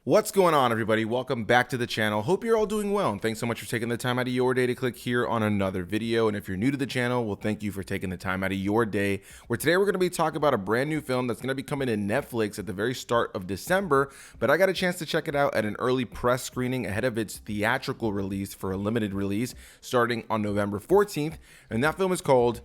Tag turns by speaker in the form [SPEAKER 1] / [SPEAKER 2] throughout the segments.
[SPEAKER 1] What's going on, everybody? Welcome back to the channel. Hope you're all doing well, and thanks so much for taking the time out of your day to click here on another video. And if you're new to the channel, well, thank you for taking the time out of your day, where today we're going to be talking about a brand new film that's going to be coming to Netflix at the very start of December, but I got a chance to check it out at an early press screening ahead of its theatrical release for a limited release starting on November 14th, and that film is called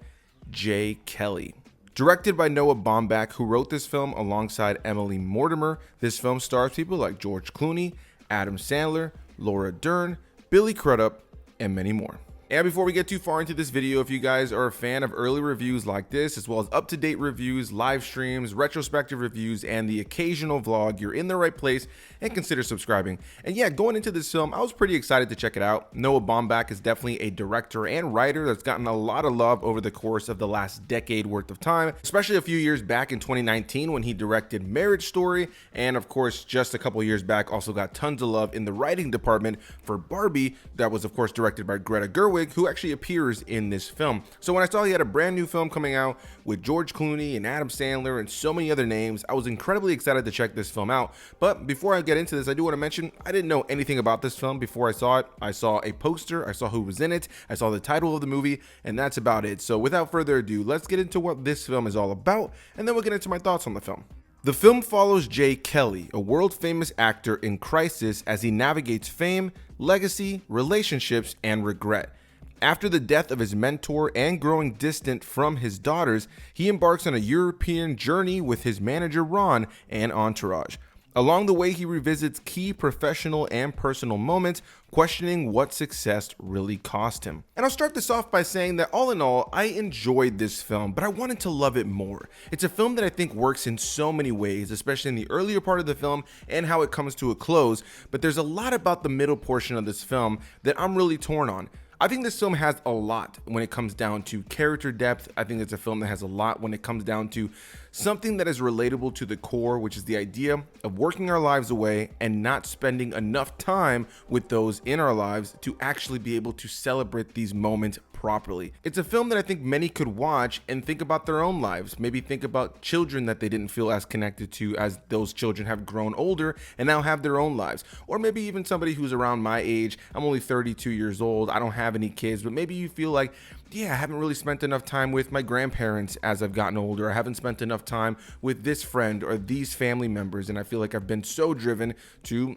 [SPEAKER 1] J. Kelly. Directed by Noah Baumbach, who wrote this film alongside Emily Mortimer. This film stars people like George Clooney, Adam Sandler, Laura Dern, Billy Crudup, and many more. And before we get too far into this video, if you guys are a fan of early reviews like this, as well as up-to-date reviews, live streams, retrospective reviews, and the occasional vlog, you're in the right place, and consider subscribing. And yeah, going into this film, I was pretty excited to check it out. Noah Baumbach is definitely a director and writer that's gotten a lot of love over the course of the last decade worth of time, especially a few years back in 2019 when he directed Marriage Story, and of course, just a couple years back, also got tons of love in the writing department for Barbie, that was of course directed by Greta Gerwig, who actually appears in this film. So when I saw he had a brand new film coming out with George Clooney and Adam Sandler and so many other names, I was incredibly excited to check this film out. But before I get into this, I do want to mention I didn't know anything about this film before I saw it. I saw a poster, I saw who was in it, I saw the title of the movie, and that's about it. So without further ado, let's get into what this film is all about, and then we'll get into my thoughts on the film. The film follows J. Kelly, a world-famous actor in crisis as he navigates fame, legacy, relationships, and regret. After the death of his mentor and growing distant from his daughters, he embarks on a European journey with his manager Ron and entourage. Along the way, he revisits key professional and personal moments, questioning what success really cost him. And I'll start this off by saying that all in all, I enjoyed this film, but I wanted to love it more. It's a film that I think works in so many ways, especially in the earlier part of the film and how it comes to a close, but there's a lot about the middle portion of this film that I'm really torn on. I think this film has a lot when it comes down to character depth. I think it's a film that has a lot when it comes down to something that is relatable to the core, which is the idea of working our lives away and not spending enough time with those in our lives to actually be able to celebrate these moments properly. It's a film that I think many could watch and think about their own lives, maybe think about children that they didn't feel as connected to as those children have grown older and now have their own lives, or maybe even somebody who's around my age. I'm only 32 years old, I don't have any kids, but maybe you feel like, yeah, I haven't really spent enough time with my grandparents as I've gotten older. I haven't spent enough time with this friend or these family members, and I feel like I've been so driven to,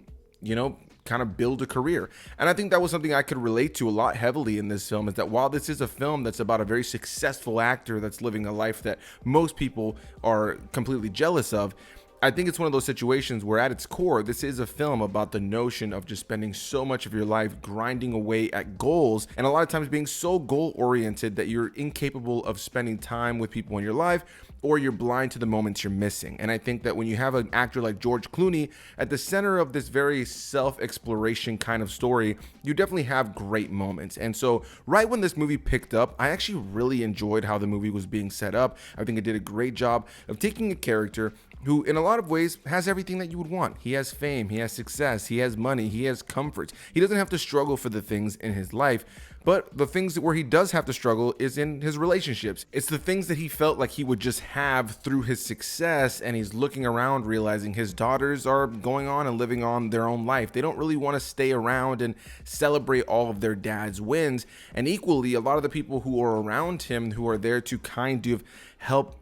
[SPEAKER 1] kind of build a career. And I think that was something I could relate to a lot heavily in this film, is that while this is a film that's about a very successful actor that's living a life that most people are completely jealous of, I think it's one of those situations where at its core, this is a film about the notion of just spending so much of your life grinding away at goals, and a lot of times being so goal oriented that you're incapable of spending time with people in your life, or you're blind to the moments you're missing. And I think that when you have an actor like George Clooney at the center of this very self-exploration kind of story, you definitely have great moments. And so right when this movie picked up, I actually really enjoyed how the movie was being set up. I think it did a great job of taking a character who in a lot of ways has everything that you would want. He has fame, he has success, he has money, he has comfort. He doesn't have to struggle for the things in his life, but the things where he does have to struggle is in his relationships. It's the things that he felt like he would just have through his success, and he's looking around realizing his daughters are going on and living on their own life. They don't really want to stay around and celebrate all of their dad's wins. And equally, a lot of the people who are around him, who are there to kind of help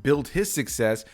[SPEAKER 1] build his success,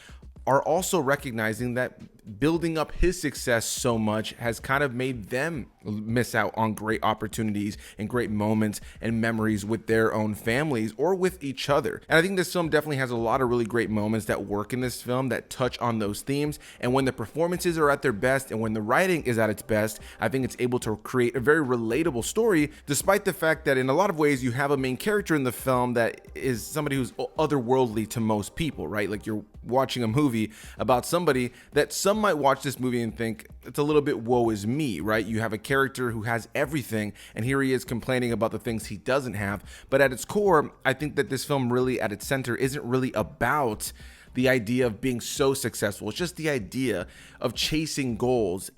[SPEAKER 1] are also recognizing that building up his success so much has kind of made them miss out on great opportunities and great moments and memories with their own families or with each other. And I think this film definitely has a lot of really great moments that work in this film that touch on those themes. And when the performances are at their best and when the writing is at its best, I think it's able to create a very relatable story, despite the fact that in a lot of ways you have a main character in the film that is somebody who's otherworldly to most people, right? Like you're watching a movie about somebody that some might watch this movie and think it's a little bit woe is me, right? You have a character who has everything, and here he is complaining about the things he doesn't have. But at its core, I think that this film really at its center isn't really about the idea of being so successful. It's just the idea of chasing goals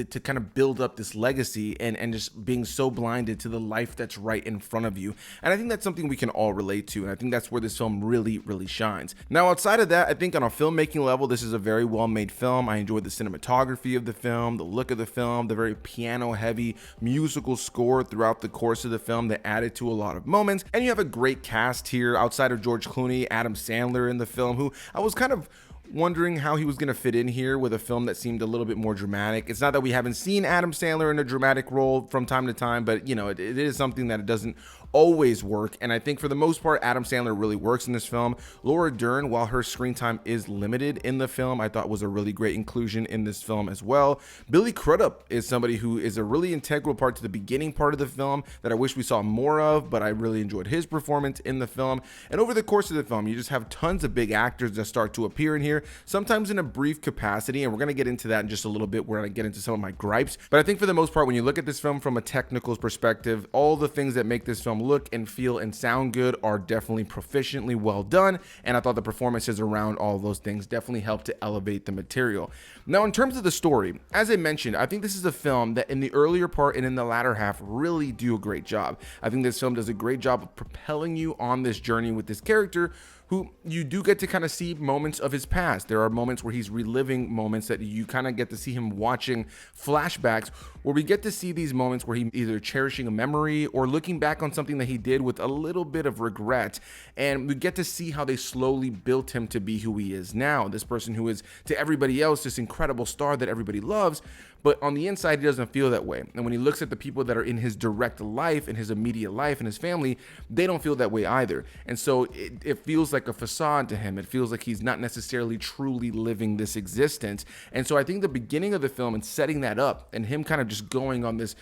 [SPEAKER 1] to kind of build up this legacy, and just being so blinded to the life that's right in front of you. And I think that's something we can all relate to, and I think that's where this film really shines. Now, outside of that, I think on a filmmaking level, this is a very well-made film. I enjoyed the cinematography of the film, the look of the film, the very piano-heavy musical score throughout the course of the film that added to a lot of moments. And you have a great cast here outside of George Clooney, Adam Sandler in the film, who I was kind of wondering how he was going to fit in here with a film that seemed a little bit more dramatic. It's not that we haven't seen Adam Sandler in a dramatic role from time to time, but you know, it is something that it doesn't always work. And I think for the most part, Adam Sandler really works in this film. Laura Dern, while her screen time is limited in the film, I thought was a really great inclusion in this film as well. Billy Crudup is somebody who is a really integral part to the beginning part of the film that I wish we saw more of, but I really enjoyed his performance in the film. And over the course of the film, you just have tons of big actors that start to appear in here, sometimes in a brief capacity, and we're going to get into that in just a little bit where I get into some of my gripes. But I think for the most part, when you look at this film from a technical perspective, all the things that make this film look and feel and sound good are definitely proficiently well done, and I thought the performances around all of those things definitely helped to elevate the material. Now, in terms of the story, as I mentioned, I think this is a film that in the earlier part and in the latter half really do a great job. I think this film does a great job of propelling you on this journey with this character, who you do get to kind of see moments of his past. There are moments where he's reliving moments that you kind of get to see him watching flashbacks, where we get to see these moments where he either cherishing a memory or looking back on something that he did with a little bit of regret. And we get to see how they slowly built him to be who he is now. This person who is to everybody else this incredible star that everybody loves, but on the inside, he doesn't feel that way. And when he looks at the people that are in his direct life, in his immediate life, and his family, they don't feel that way either. And so it feels like a facade to him. It feels like he's not necessarily truly living this existence. And so I think the beginning of the film and setting that up, and him kind of just going on this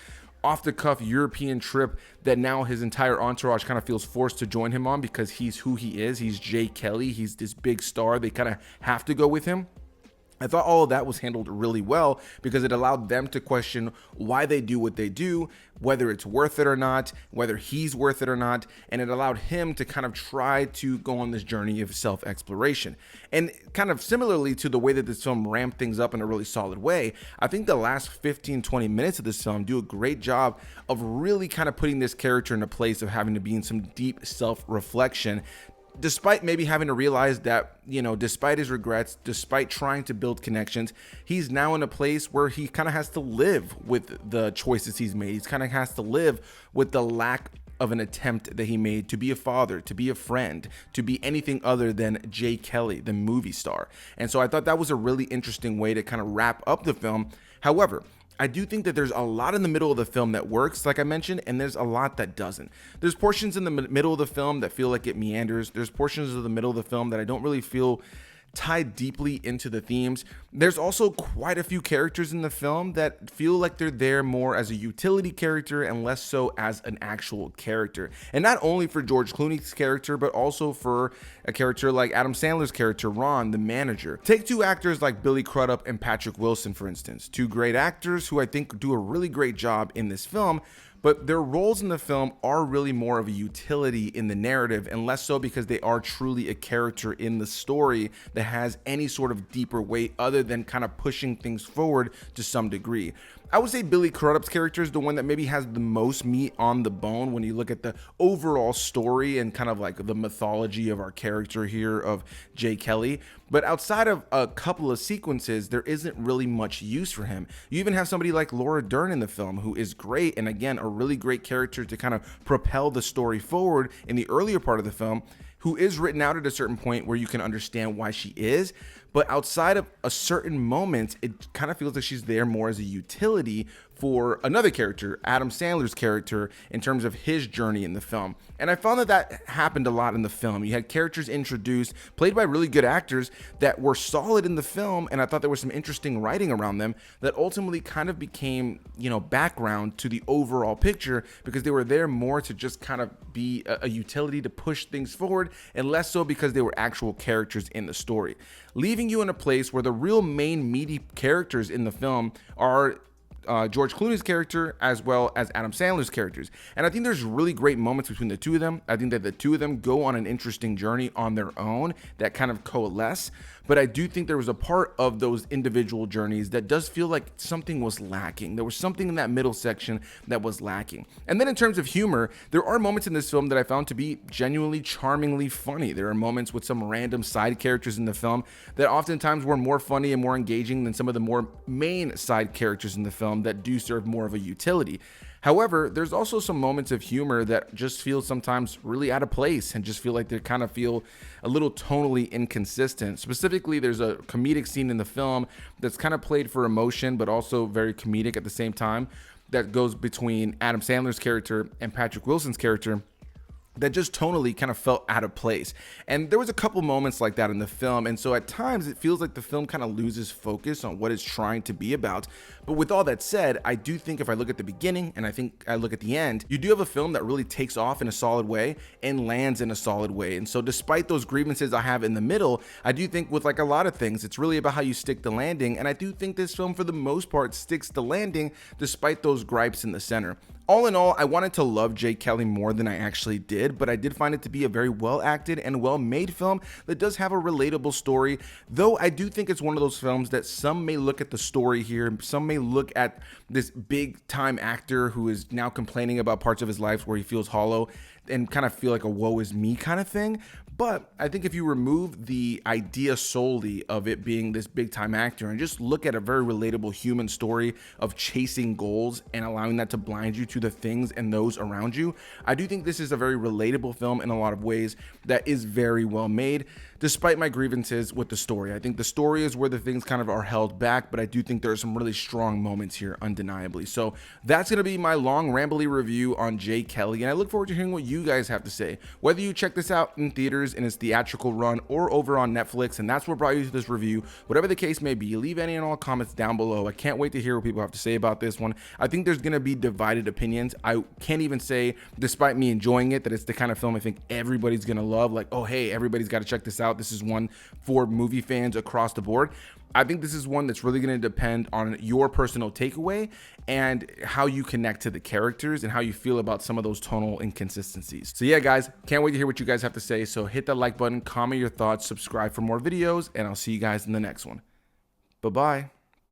[SPEAKER 1] off-the-cuff European trip that now his entire entourage kind of feels forced to join him on because he's who he is. He's Jay Kelly. He's this big star. They kind of have to go with him. I thought all of that was handled really well because it allowed them to question why they do what they do, whether it's worth it or not, whether he's worth it or not, and it allowed him to kind of try to go on this journey of self-exploration. And kind of similarly to the way that this film ramped things up in a really solid way, I think the last 15-20 minutes of this film do a great job of really kind of putting this character in a place of having to be in some deep self-reflection, despite maybe having to realize that, you know, despite his regrets, despite trying to build connections, he's now in a place where he kind of has to live with the choices he's made. He kind of has to live with the lack of an attempt that he made to be a father, to be a friend, to be anything other than Jay Kelly, the movie star. And so I thought that was a really interesting way to kind of wrap up the film. However, I do think that there's a lot in the middle of the film that works, like I mentioned, and there's a lot that doesn't. There's portions in the middle of the film that feel like it meanders. There's portions of the middle of the film that I don't really feel tied deeply into the themes. There's also quite a few characters in the film that feel like they're there more as a utility character and less so as an actual character. And not only for George Clooney's character, but also for a character like Adam Sandler's character, Ron, the manager. Take two actors like Billy Crudup and Patrick Wilson, for instance. Two great actors who I think do a really great job in this film, but their roles in the film are really more of a utility in the narrative and less so because they are truly a character in the story that has any sort of deeper weight other than kind of pushing things forward to some degree. I would say Billy Crudup's character is the one that maybe has the most meat on the bone when you look at the overall story and kind of like the mythology of our character here of Jay Kelly. But outside of a couple of sequences, there isn't really much use for him. You even have somebody like Laura Dern in the film who is great, and again, a really great character to kind of propel the story forward in the earlier part of the film, who is written out at a certain point where you can understand why she is. But outside of a certain moment, it kind of feels like she's there more as a utility for another character, Adam Sandler's character, in terms of his journey in the film. And I found that that happened a lot in the film. You had characters introduced, played by really good actors that were solid in the film, and I thought there was some interesting writing around them that ultimately kind of became, you know, background to the overall picture because they were there more to just kind of be a utility to push things forward and less so because they were actual characters in the story, leaving you in a place where the real main meaty characters in the film are George Clooney's character as well as Adam Sandler's characters. And I think there's really great moments between the two of them. I think that the two of them go on an interesting journey on their own that kind of coalesce. But I do think there was a part of those individual journeys that does feel like something was lacking. There was something in that middle section that was lacking. And then in terms of humor, there are moments in this film that I found to be genuinely charmingly funny. There are moments with some random side characters in the film that oftentimes were more funny and more engaging than some of the more main side characters in the film that do serve more of a utility. However, there's also some moments of humor that just feel sometimes really out of place and just feel like they kind of feel a little tonally inconsistent. Specifically, there's a comedic scene in the film that's kind of played for emotion, but also very comedic at the same time, that goes between Adam Sandler's character and Patrick Wilson's character, that just tonally kind of felt out of place. And there was a couple moments like that in the film, and so at times it feels like the film kind of loses focus on what it's trying to be about. But with all that said, I do think if I look at the beginning and I think I look at the end, you do have a film that really takes off in a solid way and lands in a solid way. And so despite those grievances I have in the middle, I do think with like a lot of things, it's really about how you stick the landing. And I do think this film for the most part sticks the landing despite those gripes in the center. All in all, I wanted to love Jay Kelly more than I actually did, but I did find it to be a very well acted and well made film that does have a relatable story, though I do think it's one of those films that some may look at the story here, some may look at this big time actor who is now complaining about parts of his life where he feels hollow and kind of feel like a woe is me kind of thing. But I think if you remove the idea solely of it being this big time actor and just look at a very relatable human story of chasing goals and allowing that to blind you to the things and those around you, I do think this is a very relatable film in a lot of ways that is very well made, despite my grievances with the story. I think the story is where the things kind of are held back, but I do think there are some really strong moments here, undeniably. So that's going to be my long, rambly review on Jay Kelly, and I look forward to hearing what you guys have to say. Whether you check this out in theaters in its theatrical run or over on Netflix, and that's what brought you to this review, whatever the case may be, leave any and all comments down below. I can't wait to hear what people have to say about this one. I think there's going to be divided opinions. I can't even say, despite me enjoying it, that it's the kind of film I think everybody's going to love. Like, oh, hey, everybody's got to check this out. This is one for movie fans across the board. I think this is one that's really going to depend on your personal takeaway and how you connect to the characters and how you feel about some of those tonal inconsistencies. So yeah, guys, can't wait to hear what you guys have to say. So hit that like button, comment your thoughts, subscribe for more videos, and I'll see you guys in the next one. Bye-bye.